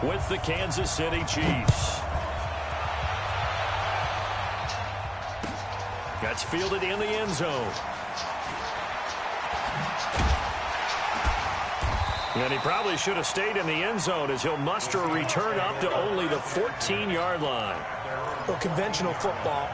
with the Kansas City Chiefs. That's fielded in the end zone. And he probably should have stayed in the end zone as he'll muster a return up to only the 14-yard line. Well, conventional football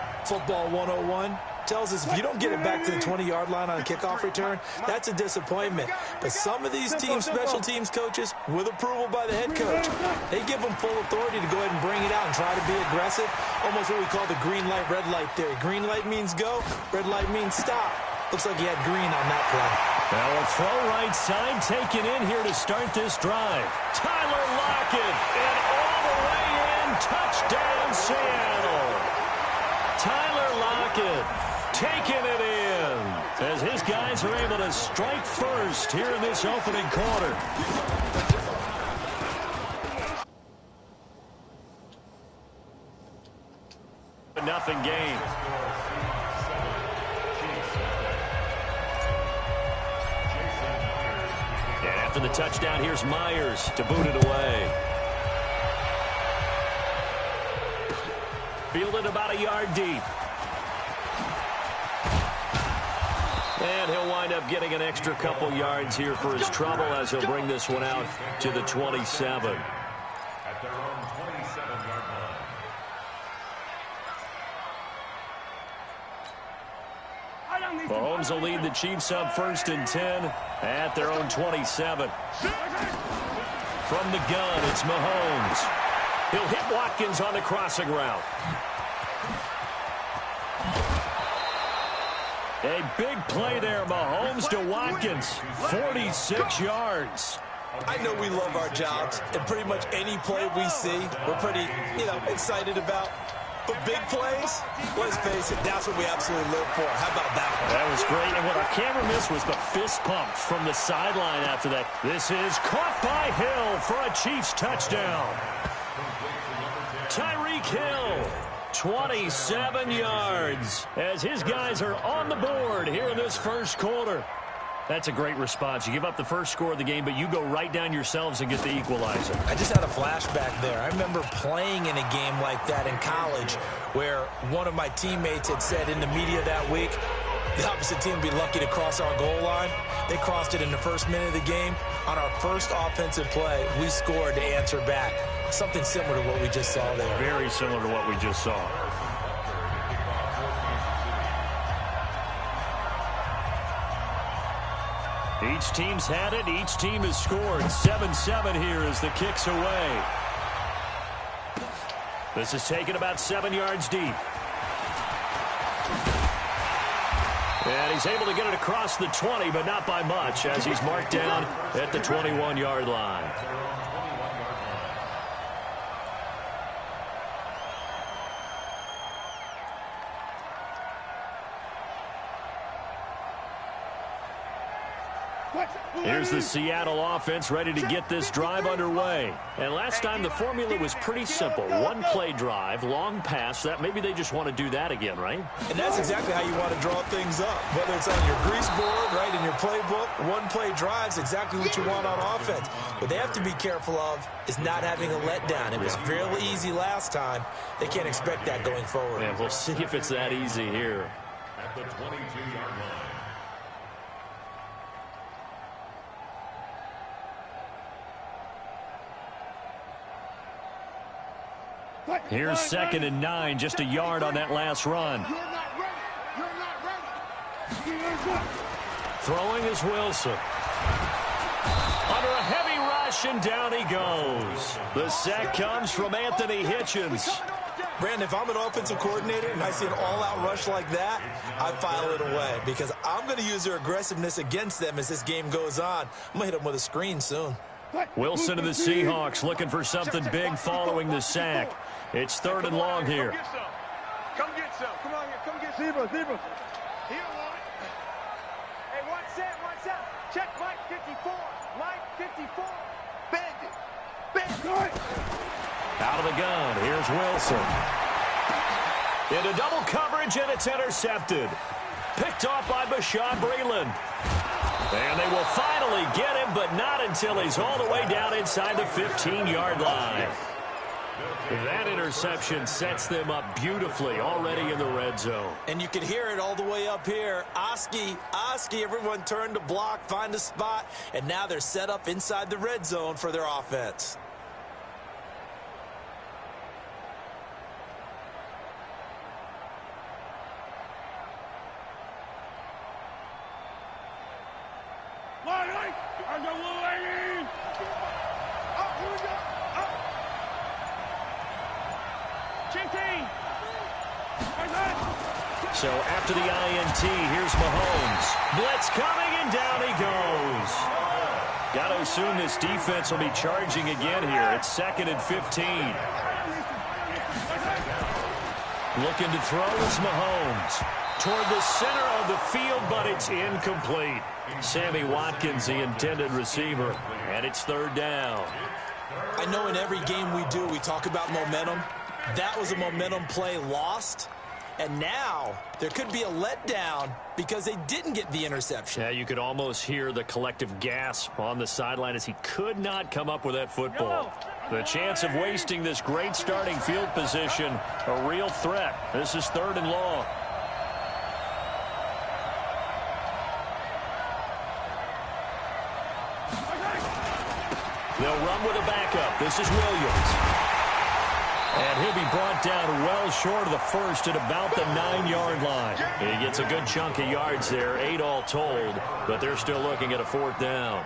101, tells us if you don't get it back to the 20-yard line on a kickoff return, that's a disappointment. But some of these teams, special teams coaches, with approval by the head coach, they give them full authority to go ahead and bring it out and try to be aggressive, almost what we call the green light, red light theory. Green light means go, red light means stop. Looks like he had green on that play. Now a throw right side taken in here to start this drive. Tyler Lockett, and all the way in, touchdown Seattle. Tyler Lockett taking it in as his guys are able to strike first here in this opening quarter. Nothing game. And after the touchdown, here's Myers to boot it away. Fielded about a yard deep. And he'll wind up getting an extra couple yards here for his trouble as he'll bring this one out to the 27. At their own 27-yard line. Mahomes will lead the Chiefs up 1st and 10 at their own 27. From the gun, it's Mahomes. He'll hit Watkins on the crossing route. A big play there, Mahomes to Watkins. 46 yards. I know we love our jobs, and pretty much any play we see, we're pretty, excited about. But big plays, let's face it, that's what we absolutely live for. How about that one? That was great, and what our camera missed was the fist pump from the sideline after that. This is caught by Hill for a Chiefs touchdown. Tyreek Hill, 27 yards, as his guys are on the board here in this first quarter. That's a great response. You give up the first score of the game, but you go right down yourselves and get the equalizer. I just had a flashback there. I remember playing in a game like that in college where one of my teammates had said in the media that week, the opposite team would be lucky to cross our goal line. They crossed it in the first minute of the game. On our first offensive play, we scored to answer back. Something similar to what we just saw there. Very similar to what we just saw. Each team's had it. Each team has scored. 7-7 here as the kick's away. This is taken about 7 yards deep. And he's able to get it across the 20, but not by much, as he's marked down at the 21-yard line. Here's the Seattle offense ready to get this drive underway. And last time the formula was pretty simple. One-play drive, long pass. That maybe they just want to do that again, right? And that's exactly how you want to draw things up. Whether it's on your grease board, right, in your playbook, one-play drive's exactly what you want on offense. What they have to be careful of is not having a letdown. It was fairly easy last time. They can't expect that going forward. And we'll see if it's that easy here. At the 22-yard line. Here's 2nd and 9, just a yard on that last run. Throwing is Wilson. Under a heavy rush, and down he goes. The sack comes from Anthony Hitchens. Brandon, if I'm an offensive coordinator and I see an all-out rush like that, I file it away because I'm going to use their aggressiveness against them as this game goes on. I'm going to hit them with a screen soon. Wilson of the Seahawks looking for something big following the sack. It's 3rd and long here. Come get some. Come on here. Come get some. Zebra. He don't want it. Hey, one set. Check Mike 54. Mike 54. Bend it. Out of the gun. Here's Wilson. Into double coverage, and it's intercepted. Picked off by Bashaud Breeland. And they will finally get him, but not until he's all the way down inside the 15-yard line. That interception sets them up beautifully already in the red zone. And you can hear it all the way up here. Oski, everyone turned to block, find a spot, and now they're set up inside the red zone for their offense. So after the INT, here's Mahomes. Blitz coming, and down he goes. Got to assume this defense will be charging again here. It's 2nd and 15. Looking to throw is Mahomes. Toward the center of the field, but it's incomplete. Sammy Watkins, the intended receiver, and it's 3rd down. I know in every game we do, we talk about momentum. That was a momentum play lost. And now there could be a letdown because they didn't get the interception. Yeah, you could almost hear the collective gasp on the sideline as he could not come up with that football. The chance of wasting this great starting field position, a real threat. This is 3rd and long. They'll run with a backup. This is Williams. And he'll be brought down well short of the first at about the 9-yard line. He gets a good chunk of yards there, 8 all told, but they're still looking at a 4th down.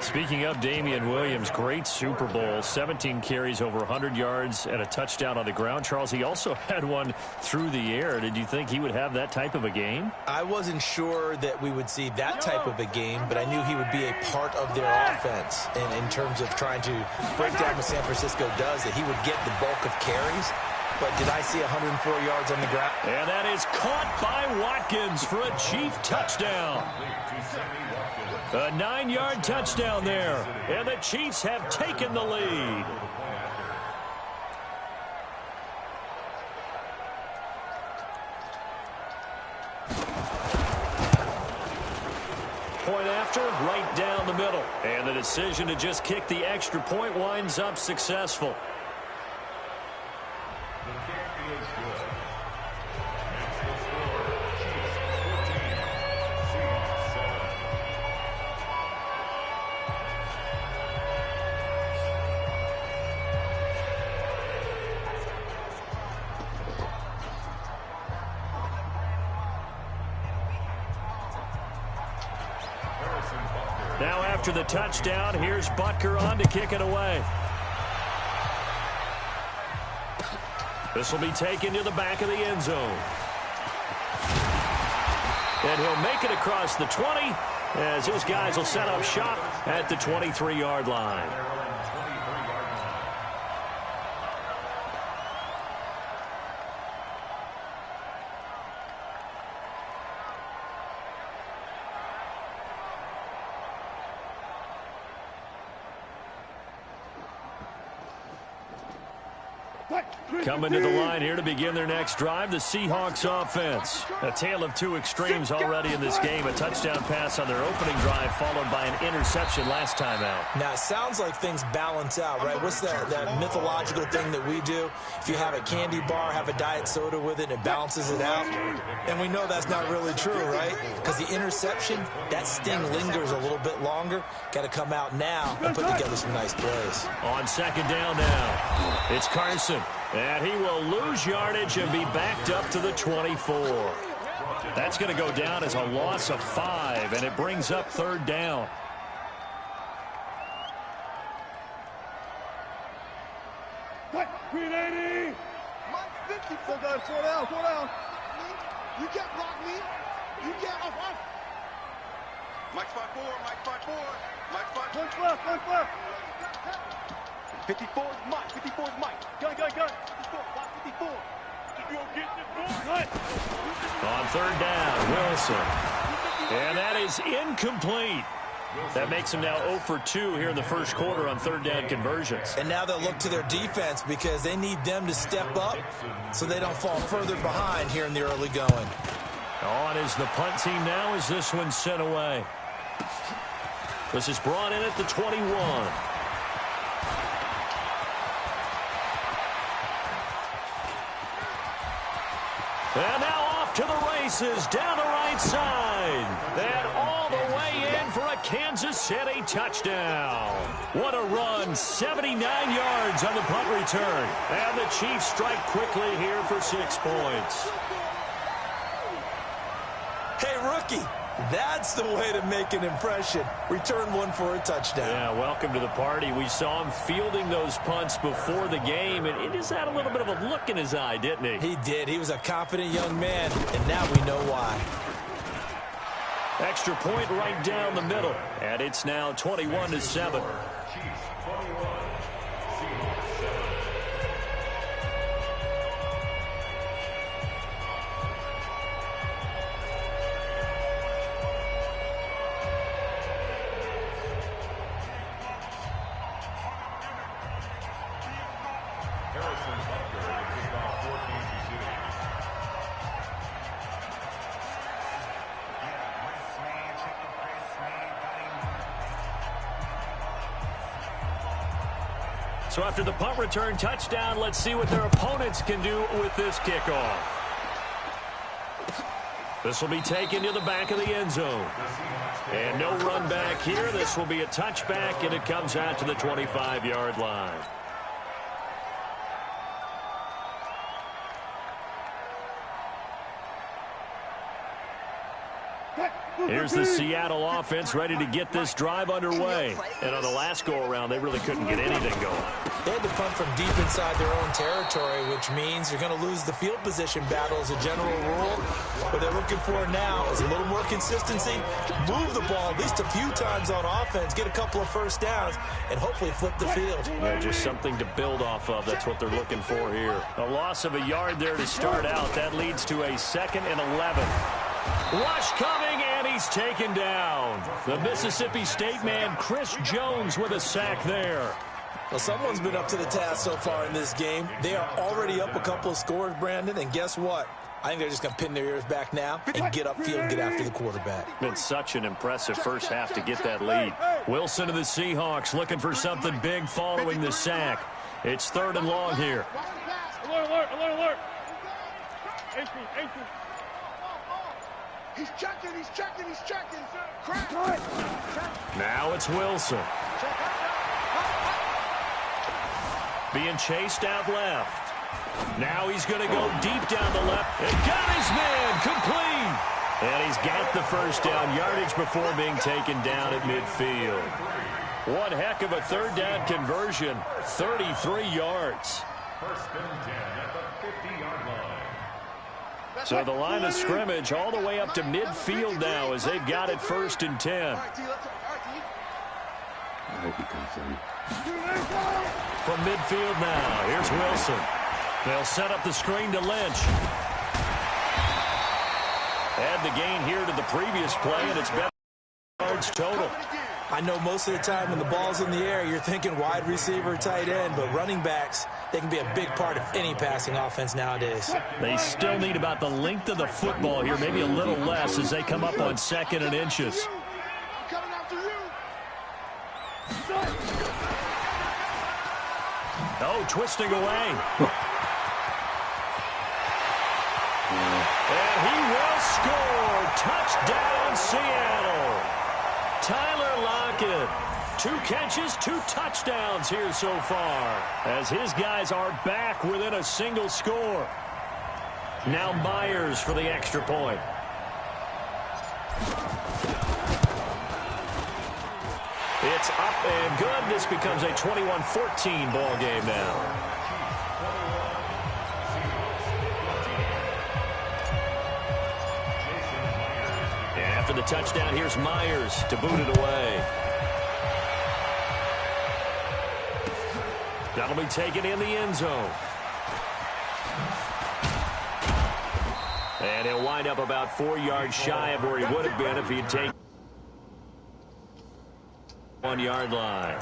Speaking of Damian Williams, great Super Bowl, 17 carries, over 100 yards, and a touchdown on the ground. Charles, he also had one through the air. Did you think he would have that type of a game? I wasn't sure that we would see that type of a game, but I knew he would be a part of their offense in terms of trying to break down what San Francisco does, that he would get the bulk of carries. But did I see 104 yards on the ground? And that is caught by Watkins for a Chief touchdown. A 9-yard touchdown there, and the Chiefs have taken the lead. Point after, right down the middle. And the decision to just kick the extra point winds up successful. The kick is good. Next will score Chiefs 14, Seahawks 7. Now after the touchdown, here's Butker on to kick it away. This will be taken to the back of the end zone. And he'll make it across the 20 as his guys will set up shop at the 23-yard line. Coming to the line here to begin their next drive, the Seahawks offense. A tale of two extremes already in this game. A touchdown pass on their opening drive followed by an interception last time out. Now, it sounds like things balance out, right? What's that mythological thing that we do? If you have a candy bar, have a diet soda with it, it balances it out. And we know that's not really true, right? Because the interception, that sting lingers a little bit longer. Got to come out now and put together some nice plays. On second down now, it's Carson. And he will lose yardage and be backed up to the 24. That's going to go down as a loss of 5, and it brings up third down. Green 80. Mike 50. So guys, slow down, slow down. You can't block me. You can't off. Mike 5-4, Mike 5-4, Mike 5. Punch left. 54 is Mike, 54 is Mike. Gun. 54, Mike 54. You go get this boy. On third down, Wilson. And that is incomplete. That makes him now 0 for 2 here in the first quarter on third down conversions. And now they'll look to their defense because they need them to step up so they don't fall further behind here in the early going. On is the punt team now as this one's sent away. This is brought in at the 21. And now off to the races, down the right side. And all the way in for a Kansas City touchdown. What a run, 79 yards on the punt return. And the Chiefs strike quickly here for 6 points. Hey, rookie, that's the way to make an impression. Return one for a touchdown. Yeah, welcome to the party. We saw him fielding those punts before the game, and he just had a little bit of a look in his eye, didn't he? He did. He was a confident young man, and now we know why. Extra point right down the middle, and it's now 21-7. Chiefs 21. Seahawks 7. Harrison Butker will kick off for Kansas City. So after the punt return touchdown, let's see what their opponents can do with this kickoff. This will be taken to the back of the end zone. And no run back here. This will be a touchback, and it comes out to the 25-yard line. Here's the Seattle offense ready to get this drive underway. And on the last go-around, they really couldn't get anything going. They had to punt from deep inside their own territory, which means you're going to lose the field position battle as a general rule. What they're looking for now is a little more consistency, move the ball at least a few times on offense, get a couple of first downs, and hopefully flip the field. Yeah, just something to build off of. That's what they're looking for here. A loss of a yard there to start out. That leads to a 2nd and 11. Rush coming, and he's taken down. The Mississippi State man, Chris Jones, with a sack there. Well, someone's been up to the task so far in this game. They are already up a couple of scores, Brandon, and guess what? I think they're just going to pin their ears back now and get upfield and get after the quarterback. Been such an impressive first half to get that lead. Wilson of the Seahawks looking for something big following the sack. It's 3rd and long here. Alert, alert, alert. 18. He's checking. Crack. Now it's Wilson. Being chased out left. Now he's going to go deep down the left. And got his man complete. And he's got the first down yardage before being taken down at midfield. One heck of a 3rd down conversion. 33 yards. First and 10 at the 50-yard line. So the line of scrimmage all the way up to midfield now as they've got it 1st and 10. From midfield now, here's Wilson. They'll set up the screen to Lynch. Add the gain here to the previous play, and it's better yards total. I know most of the time when the ball's in the air, you're thinking wide receiver, tight end, but running backs, they can be a big part of any passing offense nowadays. They still need about the length of the football here, maybe a little less as they come up on 2nd and inches. Oh, twisting away. And he will score. Touchdown, Seattle. Tyler Lockett. 2 catches, 2 touchdowns here so far, as his guys are back within a single score. Now Myers for the extra point. It's up and good. This becomes a 21-14 ball game now. And after the touchdown, here's Myers to boot it away. That'll be taken in the end zone. And he'll wind up about 4 yards shy of where he would have been if he'd taken 1-yard line.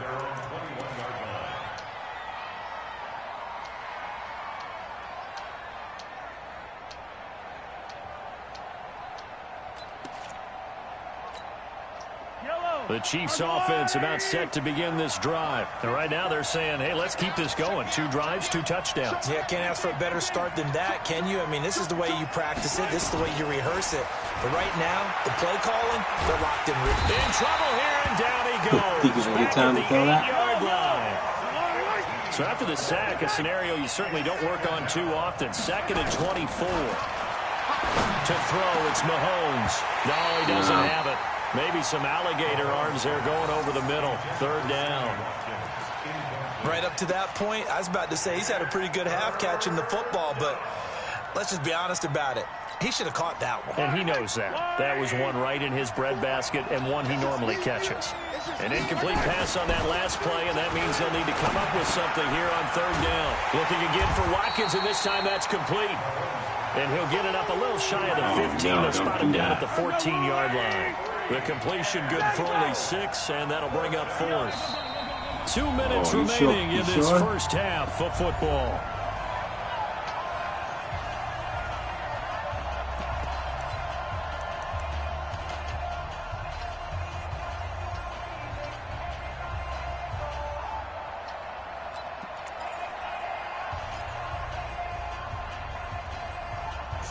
Yellow. The Chiefs offense about set to begin this drive. And right now they're saying, hey, let's keep this going. 2 drives, 2 touchdowns. Yeah, can't ask for a better start than that, can you? I mean, this is the way you practice it. This is the way you rehearse it. But right now, the play calling, they're locked in. In trouble here, and down he goes. Think he's going to get time to throw that? 8-yard line. So after the sack, a scenario you certainly don't work on too often. 2nd and 24. To throw, it's Mahomes. No, he doesn't have it. Maybe some alligator arms there going over the middle. 3rd down. Right up to that point, I was about to say he's had a pretty good half catching the football, but let's just be honest about it. He should have caught that one. And he knows that. That was one right in his breadbasket and one he normally catches. An incomplete pass on that last play, and that means they'll need to come up with something here on 3rd down. Looking again for Watkins, and this time that's complete. And he'll get it up a little shy of the 15. They'll spot him down at the 14-yard line. The completion good for only 6, and that'll bring up 4th. 2 minutes remaining in this first half of football.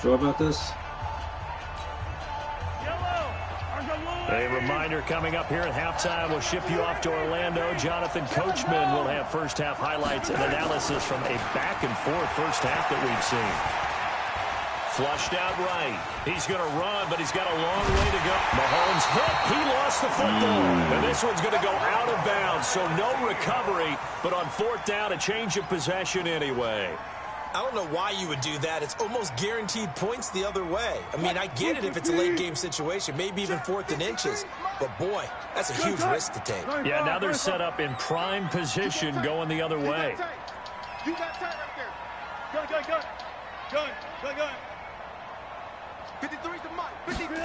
Sure about this? A reminder coming up here at halftime. We'll ship you off to Orlando. Jonathan Coachman will have first half highlights and analysis from a back-and-forth first half that we've seen. Flushed out right. He's going to run, but he's got a long way to go. Mahomes hit. He lost the football. And this one's going to go out of bounds, so no recovery. But on 4th down, a change of possession anyway. I don't know why you would do that. It's almost guaranteed points the other way. I mean, I get it if it's a late-game situation, maybe even 4th and inches. But, boy, that's a huge risk to take. Yeah, now they're set up in prime position going the other way. You got tight right there. Gun. 53 to Mike. 53.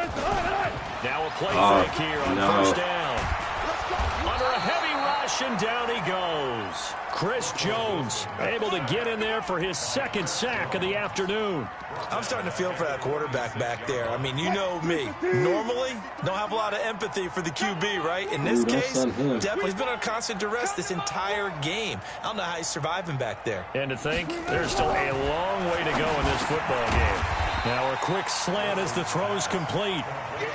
Now a play fake here on 1st down. Under a heavy rush, and down he goes. Chris Jones able to get in there for his 2nd sack of the afternoon. I'm starting to feel for that quarterback back there. I mean, you know me. Normally, don't have a lot of empathy for the QB, right? In this case, definitely he's been on constant duress this entire game. I don't know how he's surviving back there. And to think, there's still a long way to go in this football game. Now a quick slant as the throw's complete.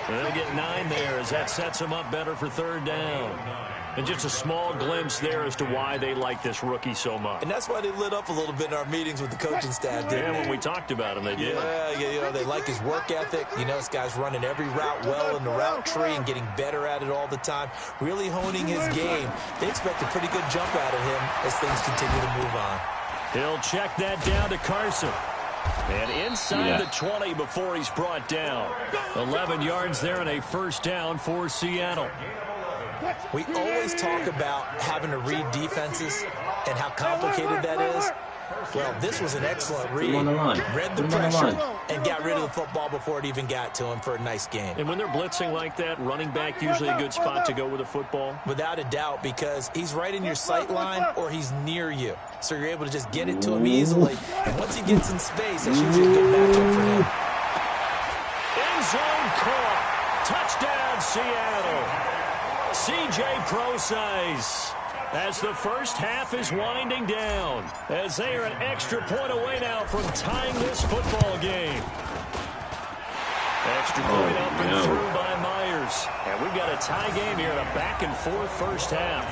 They'll get 9 there as that sets them up better for 3rd down. And just a small glimpse there as to why they like this rookie so much. And that's why they lit up a little bit in our meetings with the coaching staff, didn't they? When we talked about him, they did. Yeah, you know, they like his work ethic. You know, this guy's running every route well in the route tree and getting better at it all the time, really honing his game. They expect a pretty good jump out of him as things continue to move on. He'll check that down to Carson. And inside the 20 before he's brought down. 11 yards there and a 1st down for Seattle. We always talk about having to read defenses and how complicated that is. Well, this was an excellent read. Read the pressure and got rid of the football before it even got to him for a nice game. And when they're blitzing like that, running back usually a good spot to go with the football? Without a doubt, because he's right in your sight line or he's near you. So you're able to just get it to him easily. And once he gets in space, that's usually a good matchup for him. End zone caught. Touchdown, Seattle. C.J. Prosise. As the first half is winding down, as they are an extra point away now from tying this football game. Extra point up and through by Myers. And we've got a tie game here in a back-and-forth first half.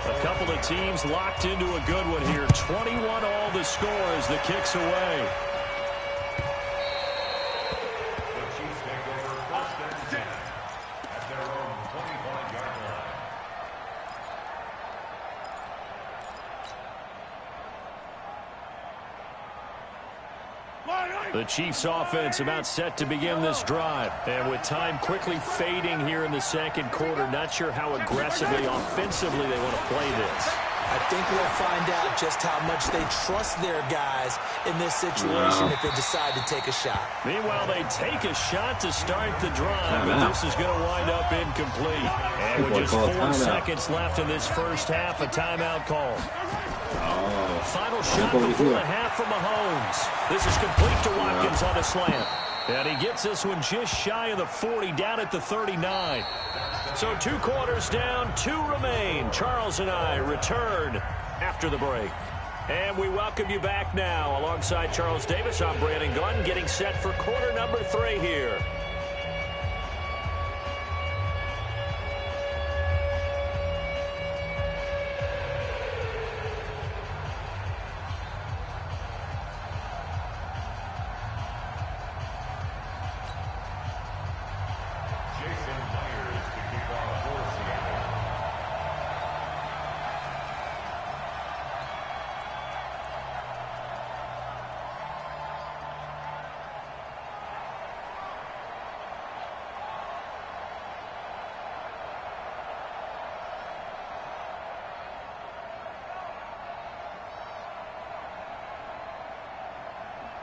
A couple of teams locked into a good one here. 21 all the score as the kick's away. The Chiefs offense about set to begin this drive. And with time quickly fading here in the 2nd quarter, not sure how aggressively, offensively they want to play this. I think we'll find out just how much they trust their guys in this situation if they decide to take a shot. Meanwhile, they take a shot to start the drive, but this is going to wind up incomplete. And with just 4 seconds left in this first half, a timeout call. Final shot before the half from Mahomes. This is complete to Watkins on a slant. And he gets this one just shy of the 40, down at the 39. So 2 quarters down, 2 remain. Charles and I return after the break. And we welcome you back now. Alongside Charles Davis, I'm Brandon Gunn, getting set for quarter number 3 here.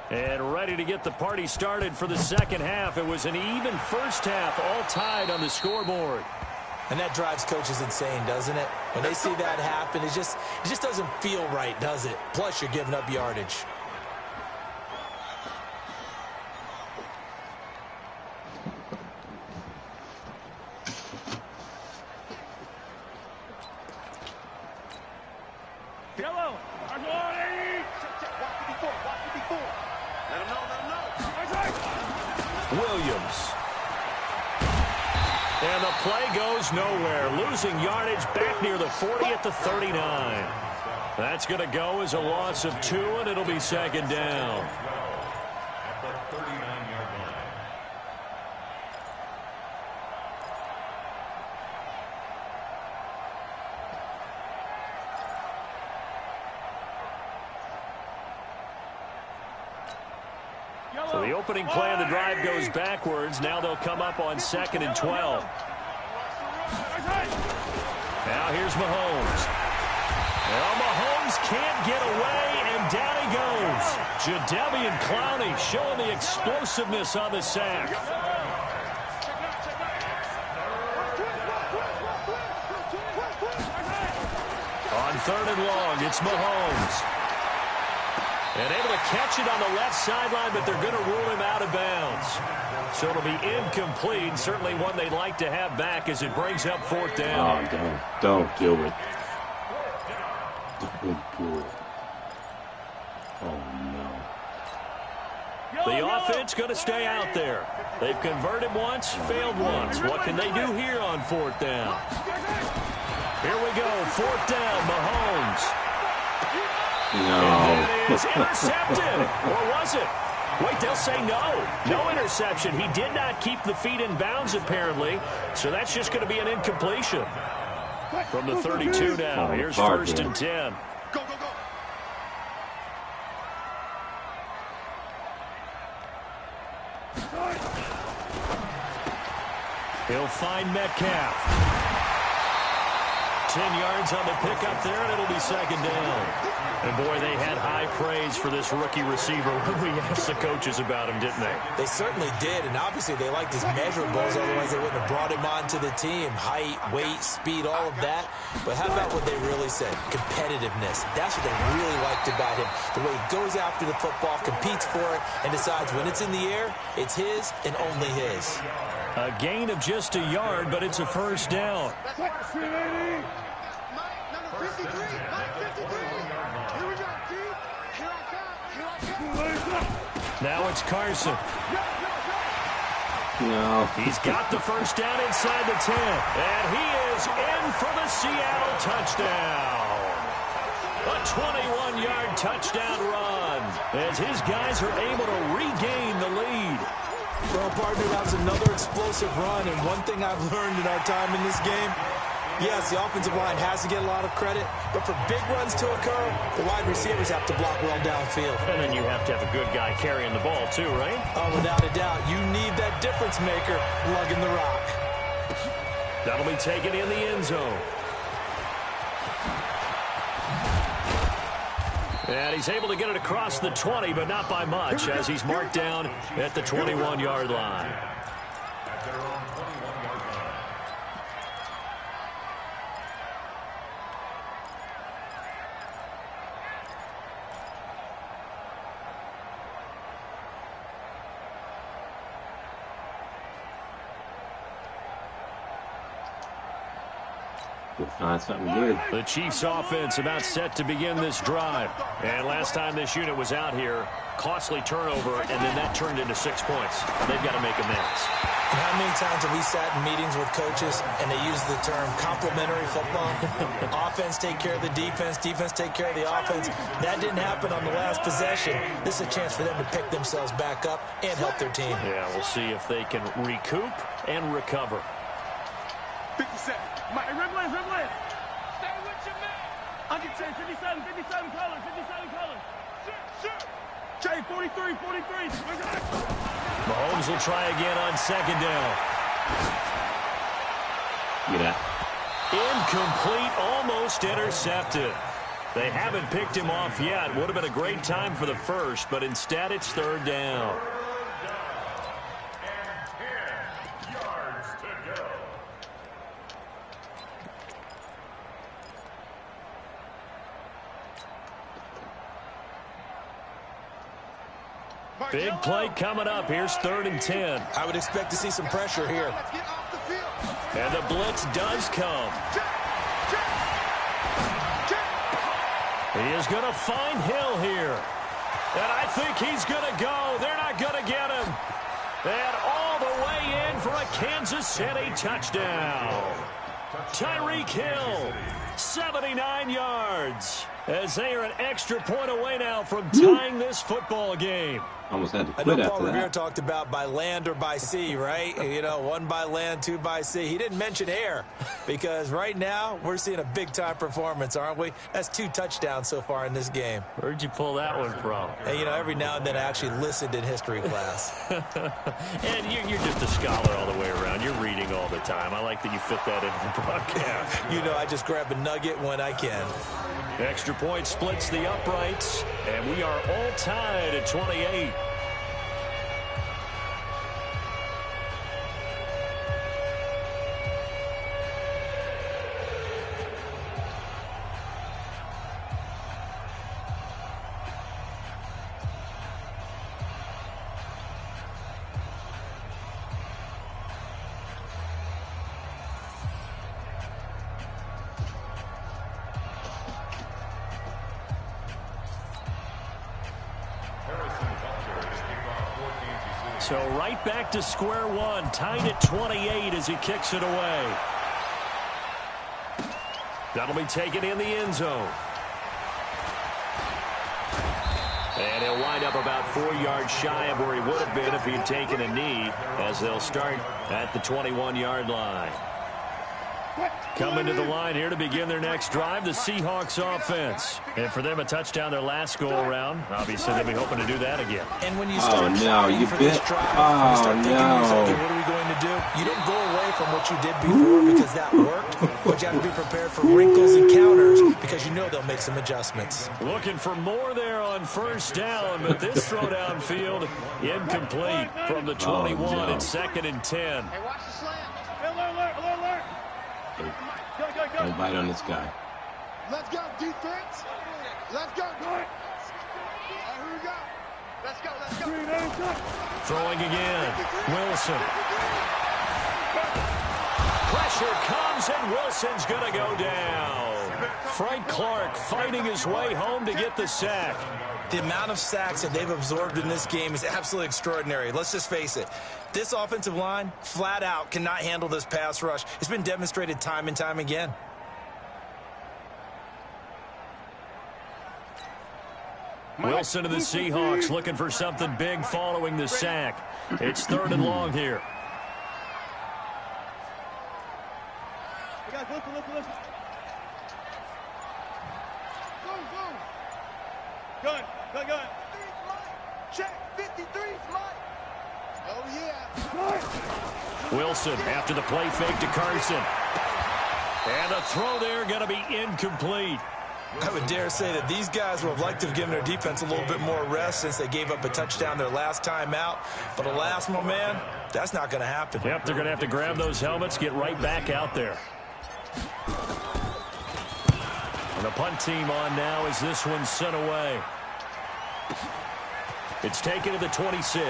And ready to get the party started for the second half. It was an even first half, all tied on the scoreboard. And that drives coaches insane, doesn't it? When they see that happen, it just doesn't feel right, does it? Plus, you're giving up yardage. Williams. And the play goes nowhere. Losing yardage back near the 40 at the 39. That's going to go as a loss of 2, and it'll be second down. At the 39-yard line. So the opening play of the drive goes backwards. Now they'll come up on 2nd and 12. Now here's Mahomes. Well, Mahomes can't get away, and down he goes. Jadeveon Clowney showing the explosiveness on the sack. On 3rd and long, it's Mahomes. And able to catch it on the left sideline, but they're going to rule him out of bounds. So it'll be incomplete. Certainly one they'd like to have back as it brings up 4th down. Oh, don't do it. Don't do it. Oh, no. The offense going to stay out there. They've converted once, failed once. What can they do here on 4th down? Here we go, 4th down, Mahomes. No. And it is intercepted. Or was it? Wait, they'll say no. No interception. He did not keep the feet in bounds, apparently. So that's just going to be an incompletion. From the 32 now. Here's 1st and 10. Go, go, go. He'll find Metcalf. 10 yards on the pickup there, and it'll be second down. And, boy, they had high praise for this rookie receiver when we asked the coaches about him, didn't they? They certainly did, and obviously they liked his measurables, otherwise they wouldn't have brought him onto the team. Height, weight, speed, all of that. But how about what they really said? Competitiveness. That's what they really liked about him. The way he goes after the football, competes for it, and decides when it's in the air, it's his and only his. A gain of just a yard, but it's a first down. Now it's Carson. No. He's got the first down inside the 10. And he is in for the Seattle touchdown. A 21-yard touchdown run as his guys are able to regain the lead. Well, partner, that was another explosive run, and one thing I've learned in our time in this game, yes, the offensive line has to get a lot of credit, but for big runs to occur, the wide receivers have to block well downfield. And then you have to have a good guy carrying the ball too, right? Oh, without a doubt, you need that difference maker lugging the rock. That'll be taken in the end zone. And he's able to get it across the 20, but not by much, as he's marked down at the 21-yard line. At their own 21-yard line. We'll find something good. The Chiefs offense about set to begin this drive. And last time this unit was out here, costly turnover, and then that turned into 6 points. They've got to make amends. And how many times have we sat in meetings with coaches and they use the term complementary football? Offense take care of the defense, defense take care of the offense. That didn't happen on the last possession. This is a chance for them to pick themselves back up and help their team. Yeah, we'll see if they can recoup and recover. 57. Mike, rim lane. Stay with your man. Under 10, 57 colors, 57 colors. Shoot. Jay, 43. Mahomes will try again on second down. Get out. Incomplete, almost intercepted. They haven't picked him off yet. Would have been a great time for the first, but instead it's third down. And 10 yards to go. Big play coming up. Here's 3rd and 10. I would expect to see some pressure here. Let's get off the field. And the blitz does come. He is going to find Hill here. And I think he's going to go. They're not going to get him. And all the way in for a Kansas City touchdown. Tyreek Hill, 79 yards. As they are an extra point away now from tying this football game. Almost had to I quit know Paul after Revere that. talked about by land or by sea, right? You know, 1 by land, 2 by sea. He didn't mention air because right now we're seeing a big-time performance, aren't we? That's 2 touchdowns so far in this game. Where'd you pull that one from? And, you know, every now and then I actually listened in history class. And you're just a scholar all the way around. You're reading all the time. I like that you fit that into the broadcast. You know, I just grab a nugget when I can. Extra point splits the uprights, and we are all tied at 28. So right back to square one, tied at 28 as he kicks it away. That'll be taken in the end zone. And he'll wind up about 4 yards shy of where he would have been if he had taken a knee, as they'll start at the 21-yard line. Coming to the line here to begin their next drive, the Seahawks offense. And for them, a touchdown their last go-around. Obviously, they'll be hoping to do that again. And when you start no, planning you for this bit. drive, you start thinking to yourself, okay, what are we going to do? You don't go away from what you did before because that worked, but you have to be prepared for wrinkles and counters because you know they'll make some adjustments. Looking for more there on first down, but this throw downfield incomplete from the 21 no. and 2nd and 10. Hey, watch the slant. Alert. Don't bite on this guy. Let's go, defense. Let's go. Here we go. Let's go. Throwing again. Wilson. Pressure comes, and Wilson's going to go down. Frank Clark fighting his way home to get the sack. The amount of sacks that they've absorbed in this game is absolutely extraordinary. Let's just face it. This offensive line, flat out, cannot handle this pass rush. It's been demonstrated time and time again. Wilson to the Seahawks looking for something big following the sack. It's 3rd and long here. Hey guys, listen. Gun. Check, 53's Mike. Oh, yeah. Wilson after the play fake to Carson. And the throw there going to be incomplete. I would dare say that these guys would have liked to have given their defense a little bit more rest since they gave up a touchdown their last time out. But alas, my man, that's not going to happen. Yep, they're going to have to grab those helmets, get right back out there. And the punt team on now as this one's sent away. It's taken to the 26.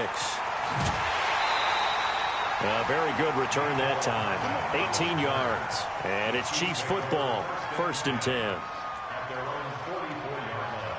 A very good return that time. 18 yards. And it's Chiefs football. 1st and 10. At their own 44-yard line.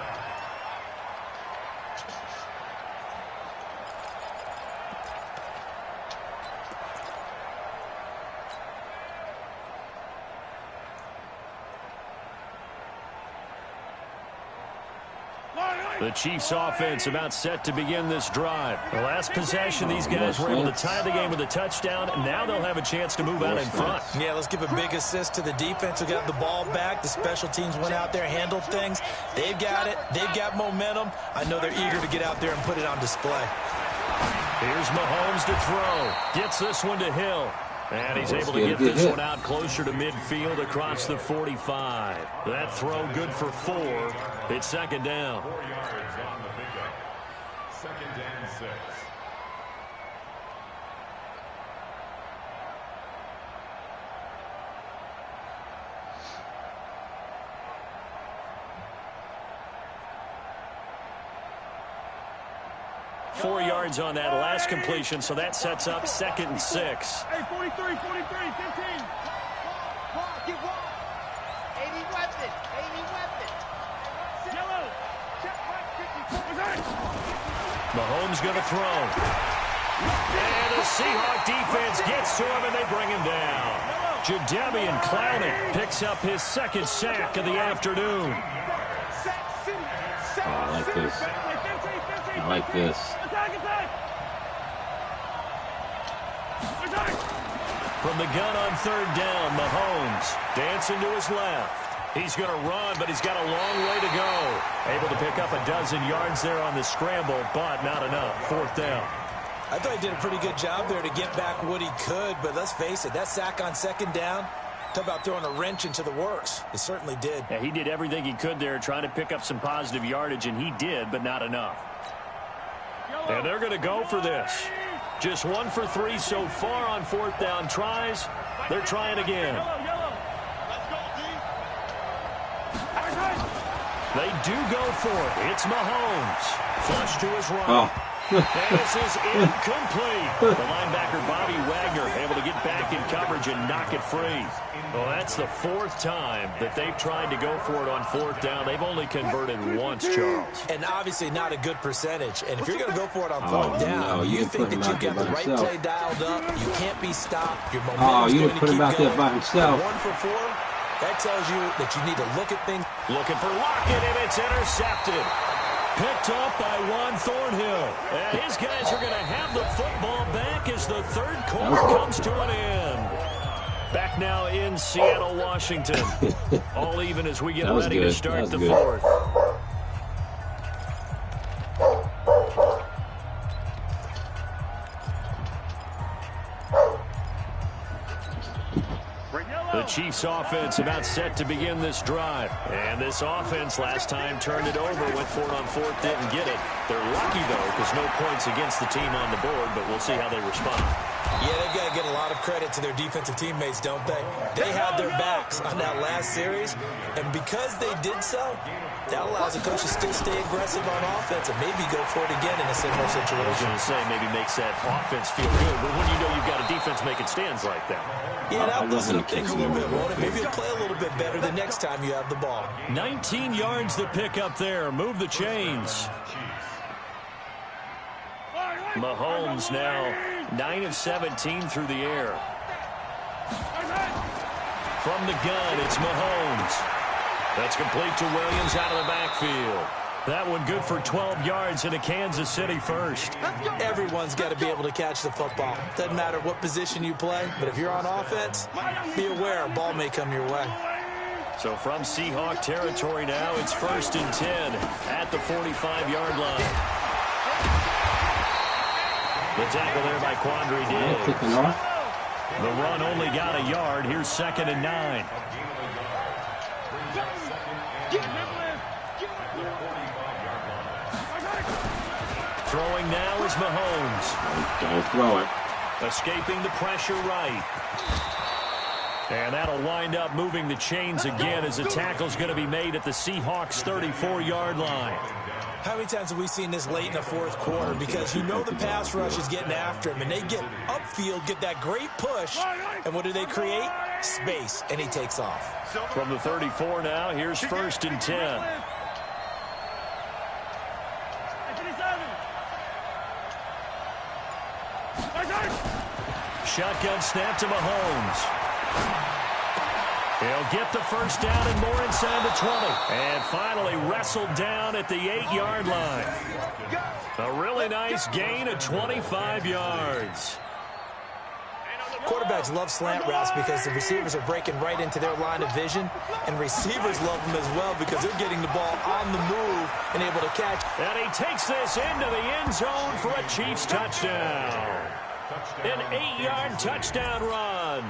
The Chiefs offense about set to begin this drive. The last possession, these guys were able to tie the game with a touchdown, and now they'll have a chance to move out in front. Yeah, let's give a big assist to the defense who got the ball back. The special teams went out there, handled things. They've got it. They've got momentum. I know they're eager to get out there and put it on display. Here's Mahomes to throw. Gets this one to Hill. And he's able to get this one out closer to midfield across the 45. That throw good for 4. It's 2nd down. 4 yards on the pickup. 2nd and 6. Four yards on that last completion, so that sets up 2nd and 6. Hey, 43, 15. Get one. 80 weapon. Yellow. Check right, 54. Mahomes going to throw. And the Seahawk defense gets to him, and they bring him down. Jadeveon Clowney picks up his 2nd sack of the afternoon. Oh, I like this. I like this. From the gun on 3rd down, Mahomes dancing to his left. He's going to run, but he's got a long way to go. Able to pick up a dozen yards there on the scramble, but not enough. 4th down. I thought he did a pretty good job there to get back what he could, but let's face it, that sack on 2nd down, talk about throwing a wrench into the works. It certainly did. Yeah, he did everything he could there trying to pick up some positive yardage, and he did, but not enough. And they're going to go for this. Just 1 for 3 so far on 4th down tries. They're trying again. They do go for it. It's Mahomes. Flush to his right. Oh. And this is incomplete. The linebacker, Bobby Wagner, able to get back in coverage and knock it free. Well, that's the 4th time that they've tried to go for it on 4th down. They've only converted once, Charles. And obviously not a good percentage. And if you're going to go for it on 4th down, you think that you've got the right play dialed up. You can't be stopped. Your momentum's you going to put him keep out there going. by himself. 1 for 4, that tells you that you need to look at things. Looking for Lockett, and it's intercepted. Picked up by Juan Thornhill. And his guys are going to have the football back as the 3rd quarter comes to an end. Back now in Seattle, Washington. All even as we get ready to start the 4th. The Chiefs offense about set to begin this drive. And this offense last time turned it over, went for it on 4th, didn't get it. They're lucky, though, because no points against the team on the board, but we'll see how they respond. Yeah, they've got to get a lot of credit to their defensive teammates, don't they? They had their backs on that last series, and because they did so, that allows the coach to still stay aggressive on offense and maybe go for it again in a similar I was situation. going to say maybe makes that offense feel good, but when you know you've got a defense making stands like that. Yeah, that'll loosen up things a little bit, won't it? Maybe you'll play a little bit better the next time you have the ball. 19 yards to pick up there. Move the chains. Mahomes now 9 of 17 through the air. From the gun, it's Mahomes. That's complete to Williams out of the backfield. That one good for 12 yards in a Kansas City first. Everyone's got to be able to catch the football. Doesn't matter what position you play, but if you're on offense, be aware a ball may come your way. So from Seahawk territory now, it's 1st and 10 at the 45-yard line. The tackle there by Quandre Diggs. The run only got a yard. Here's 2nd and 9. Throwing now is Mahomes. Don't throw it. Escaping the pressure right. And that'll wind up moving the chains again as the tackle's going to be made at the Seahawks' 34-yard line. How many times have we seen this late in the fourth quarter? Because you know the pass rush is getting after him, and they get upfield, get that great push, and what do they create? Space, and he takes off. From the 34 now, here's 1st and 10. Shotgun snap to Mahomes. He'll get the first down and more inside the 20. And finally wrestled down at the 8-yard line. A really nice gain of 25 yards. Quarterbacks love slant routes because the receivers are breaking right into their line of vision, and receivers love them as well because they're getting the ball on the move and able to catch. And he takes this into the end zone for a Chiefs touchdown. An 8-yard touchdown run.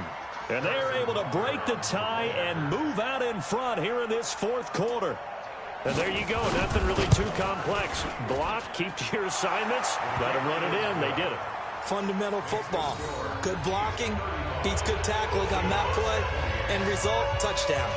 And they're able to break the tie and move out in front here in this fourth quarter. And there you go. Nothing really too complex. Block, keep to your assignments, let them run it in. They did it. Fundamental football. Good blocking, beats good tackling on that play, end result, touchdown.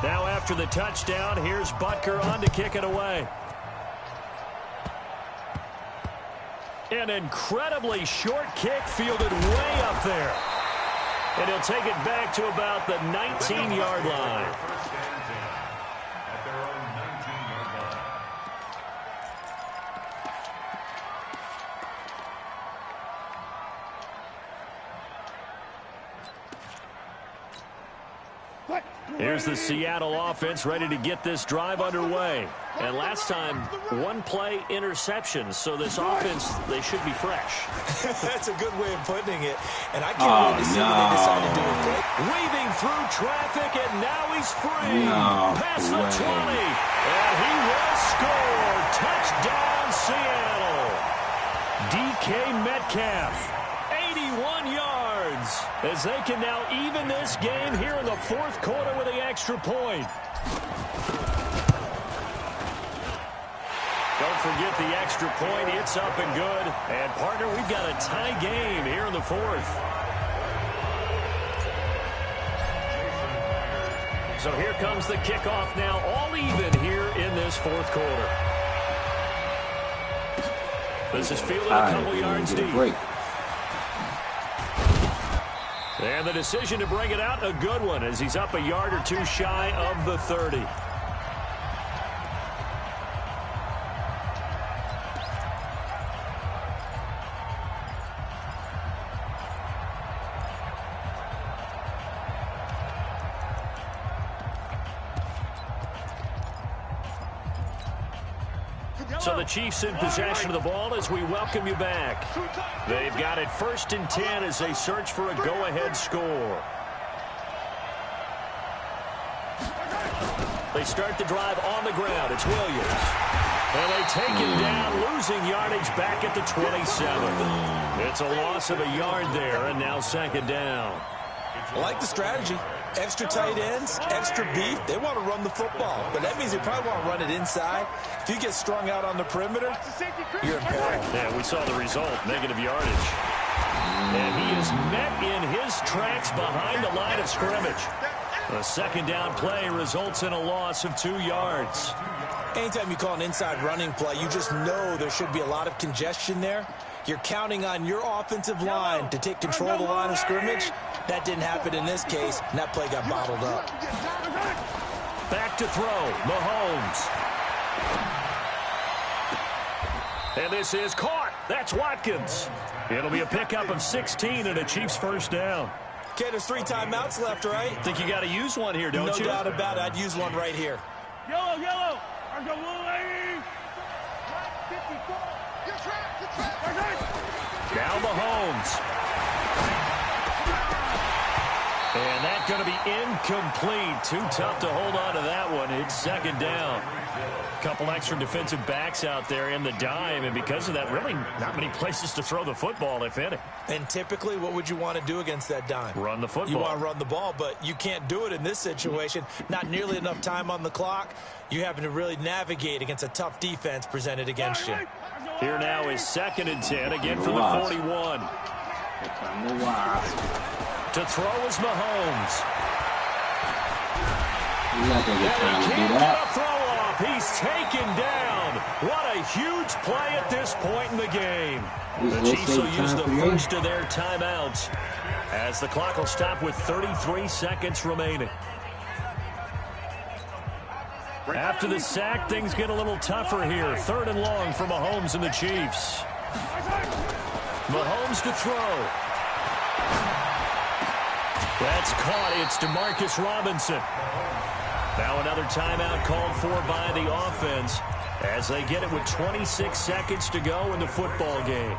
Now after the touchdown, here's Butker on to kick it away. An incredibly short kick fielded way up there. And he'll take it back to about the 19-yard line. At their own 19-yard line. Here's the Seattle offense ready to get this drive underway. And last time, one play interception. So this offense, they should be fresh. That's a good way of putting it. And I can't wait to see what they decide to do with it. Weaving through traffic, and now he's free. Past the 20. And he will score. Touchdown, Seattle. DK Metcalf. 81 yards as they can now even this game here in the fourth quarter with the extra point. Don't forget the extra point. It's up and good. And, partner, we've got a tie game here in the fourth. So here comes the kickoff now, all even here in this fourth quarter. This is fielded a couple yards deep. And the decision to bring it out, a good one, as he's up a yard or two shy of the 30. So the Chiefs in possession of the ball as we welcome you back. They've got it 1st and 10 as they search for a go-ahead score. They start the drive on the ground. It's Williams. And they take him down, losing yardage back at the 27. It's a loss of a yard there, and now 2nd down. I like the strategy. Extra tight ends, extra beef. They want to run the football, but that means they probably want to run it inside. If you get strung out on the perimeter, you're in peril. Yeah, we saw the result, negative yardage. And he is met in his tracks behind the line of scrimmage. A 2nd down play results in a loss of 2 yards. Anytime you call an inside running play, you just know there should be a lot of congestion there. You're counting on your offensive line to take control of the line of scrimmage. That didn't happen in this case, and that play got bottled up. Back to throw, Mahomes. And this is caught. That's Watkins. It'll be a pickup of 16 and a Chiefs first down. Okay, there's 3 timeouts left, right? Think you got to use one here, don't you? No doubt about it. I'd use one right here. Yellow, yellow. There's a blue lady. 54. Get trapped, get trapped. Now Mahomes. And that's going to be incomplete. Too tough to hold on to that one. It's second down. A couple extra defensive backs out there in the dime, and because of that, really not many places to throw the football, if any. And typically, what would you want to do against that dime? Run the football. You want to run the ball, but you can't do it in this situation. Not nearly enough time on the clock. You having to really navigate against a tough defense presented against you. Here now is 2nd and 10, again for the 41. To throw is Mahomes. You're not going to get time to do that. Throw off. He's taken down. What a huge play at this point in the game. The Chiefs will use the first of their timeouts as the clock will stop with 33 seconds remaining. After the sack, things get a little tougher here. 3rd and long for Mahomes and the Chiefs. Mahomes to throw. That's caught. It's DeMarcus Robinson. Now another timeout called for by the offense as they get it with 26 seconds to go in the football game.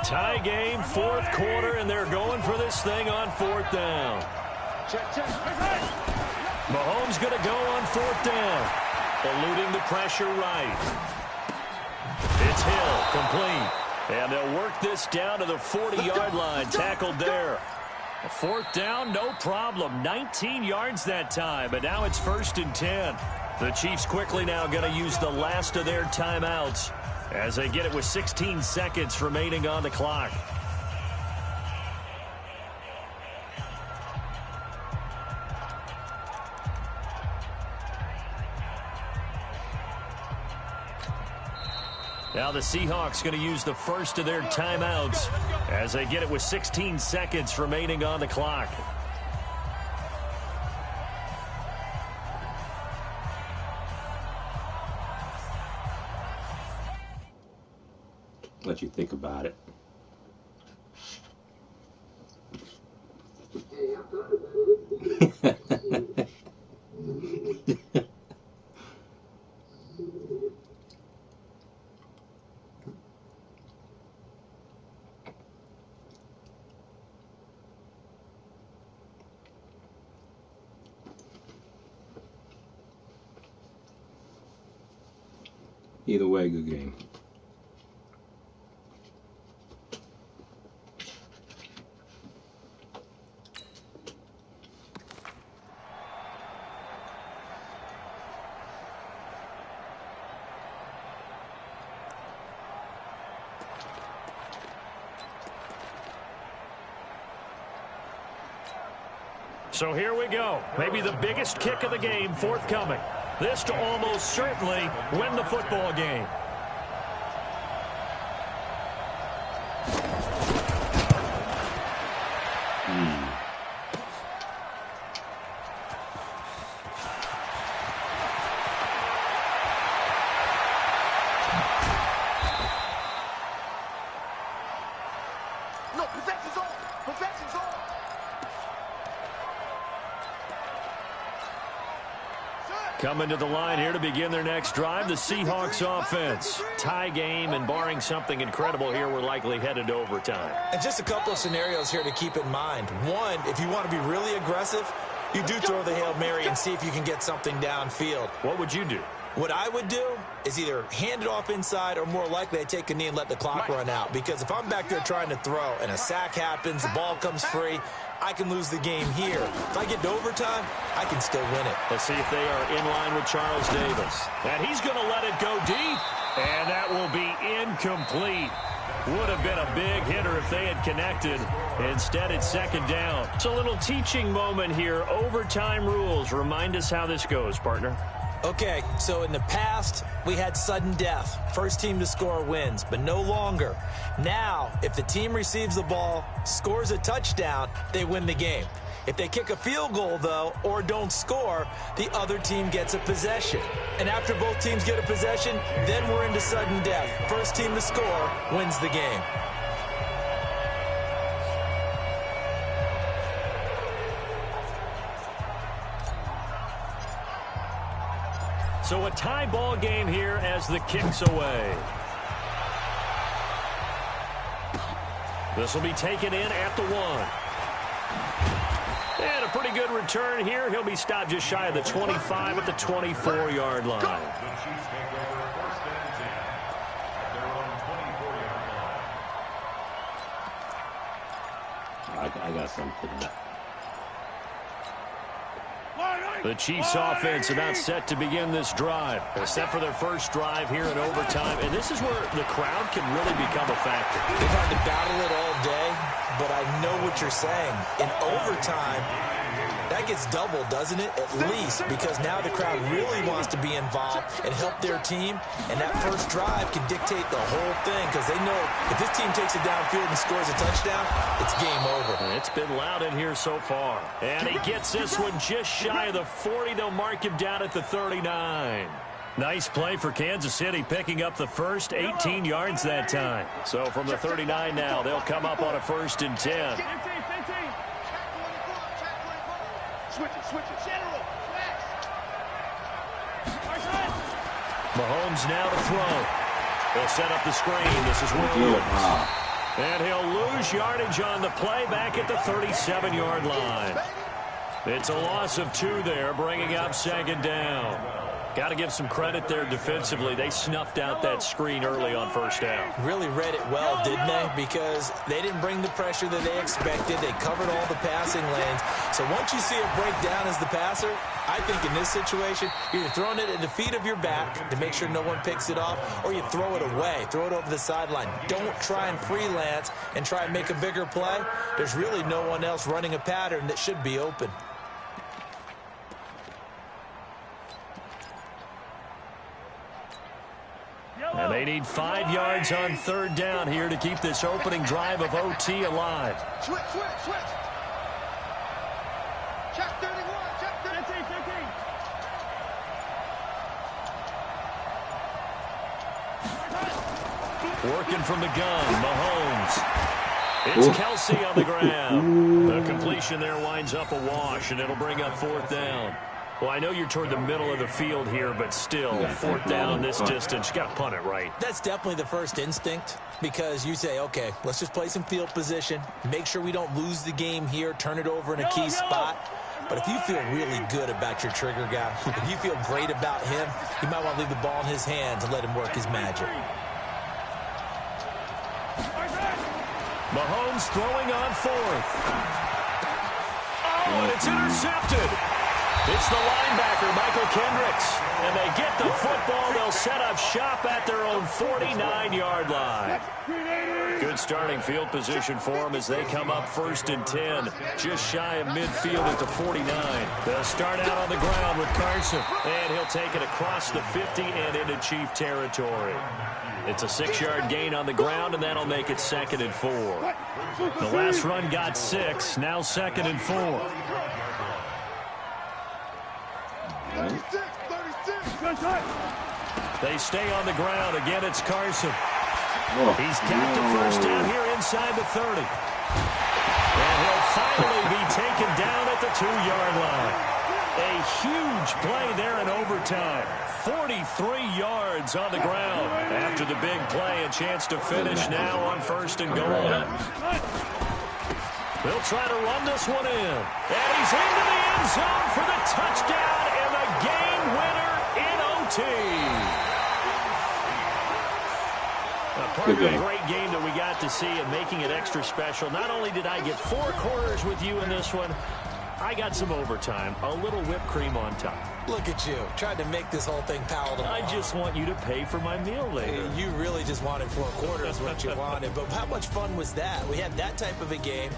Tie game, 4th quarter, and they're going for this thing on 4th down. Mahomes going to go on 4th down. Eluding the pressure right. It's Hill, complete. And they'll work this down to the 40-yard line, tackled there. 4th down, no problem. 19 yards that time, but now it's 1st and 10. The Chiefs quickly now going to use the last of their timeouts as they get it with 16 seconds remaining on the clock. Now the Seahawks going to use the first of their timeouts as they get it with 16 seconds remaining on the clock. Let you think about it. Either way, good game. So here we go. Maybe the biggest kick of the game forthcoming. This to almost certainly win the football game. No, possession's on. Possession's on. Coming to the line here to begin their next drive, the Seahawks offense. Tie game, and barring something incredible here, we're likely headed to overtime. And just a couple of scenarios here to keep in mind. One, if you want to be really aggressive, you do throw the Hail Mary and see if you can get something downfield. What would you do? What I would do is either hand it off inside or more likely I take a knee and let the clock run out. Because if I'm back there trying to throw and a sack happens, the ball comes free, I can lose the game here. If I get to overtime, I can still win it. Let's see if they are in line with Charles Davis. And he's going to let it go deep. And that will be incomplete. Would have been a big hitter if they had connected. Instead, it's second down. It's a little teaching moment here. Overtime rules. Remind us how this goes, partner. Okay, so in the past, we had sudden death. First team to score wins, but no longer. Now, if the team receives the ball, scores a touchdown, they win the game. If they kick a field goal, though, or don't score, the other team gets a possession. And after both teams get a possession, then we're into sudden death. First team to score wins the game. So a tie ball game here as the kick's away. This will be taken in at the 1. And a pretty good return here. He'll be stopped just shy of the 25 at the 24-yard line. The Chiefs take over 1st and 10 at their own 24-yard line. I got something for that. The Chiefs offense about set to begin this drive. They're set for their first drive here in overtime, and this is where the crowd can really become a factor. They've had to battle it all day, but I know what you're saying. In overtime, that gets doubled, doesn't it? At least, because now the crowd really wants to be involved and help their team, and that first drive can dictate the whole thing because they know if this team takes it downfield and scores a touchdown, it's game over. It's been loud in here so far. And he gets this one just shy of the 40. They'll mark him down at the 39. Nice play for Kansas City, picking up the first 18 yards that time. So from the 39 now, they'll come up on a 1st and 10. Switch it, general. Mahomes now to throw. They'll set up the screen. This is Williams. And he'll lose yardage on the play back at the 37-yard line. It's a loss of 2 there, bringing up 2nd down. Got to give some credit there defensively. They snuffed out that screen early on 1st down. Really read it well, didn't they? Because they didn't bring the pressure that they expected. They covered all the passing lanes. So once you see it break down as the passer, I think in this situation, you're throwing it at the feet of your back to make sure no one picks it off, or you throw it away, throw it over the sideline. Don't try and freelance and try and make a bigger play. There's really no one else running a pattern that should be open. And they need 5 yards on 3rd down here to keep this opening drive of OT alive. Switch. Check 31, check 13. Working from the gun, Mahomes. It's Kelsey on the ground. The completion there winds up a wash, and it'll bring up 4th down. Well, I know you're toward the middle of the field here, but still, 4th down this distance, you got to punt it right. That's definitely the first instinct because you say, okay, let's just play some field position, make sure we don't lose the game here, turn it over in a key spot. But if you feel really good about your trigger guy, if you feel great about him, you might want to leave the ball in his hands and let him work his magic. Mahomes throwing on 4th. Oh, and it's intercepted. It's the linebacker, Michael Kendricks. And they get the football. They'll set up shop at their own 49-yard line. Good starting field position for them as they come up 1st and 10. Just shy of midfield at the 49. They'll start out on the ground with Carson. And he'll take it across the 50 and into Chief territory. It's a 6-yard gain on the ground, and that'll make it 2nd and 4. The last run got 6. Now 2nd and 4. 36. They stay on the ground. Again, it's Carson. He's got the 1st down here inside the 30. And he'll finally be taken down at the 2-yard line. A huge play there in overtime. 43 yards on the ground. After the big play, a chance to finish now on 1st and goal. They'll try to run this one in. And he's into the end zone for the touchdown and the game winner in OT. Part of a great game that we got to see and making it extra special. Not only did I get 4 quarters with you in this one, I got some overtime, a little whipped cream on top. Look at you, tried to make this whole thing palatable. I just want you to pay for my meal later. You really just wanted 4 quarters what you wanted, but how much fun was that? We had that type of a game.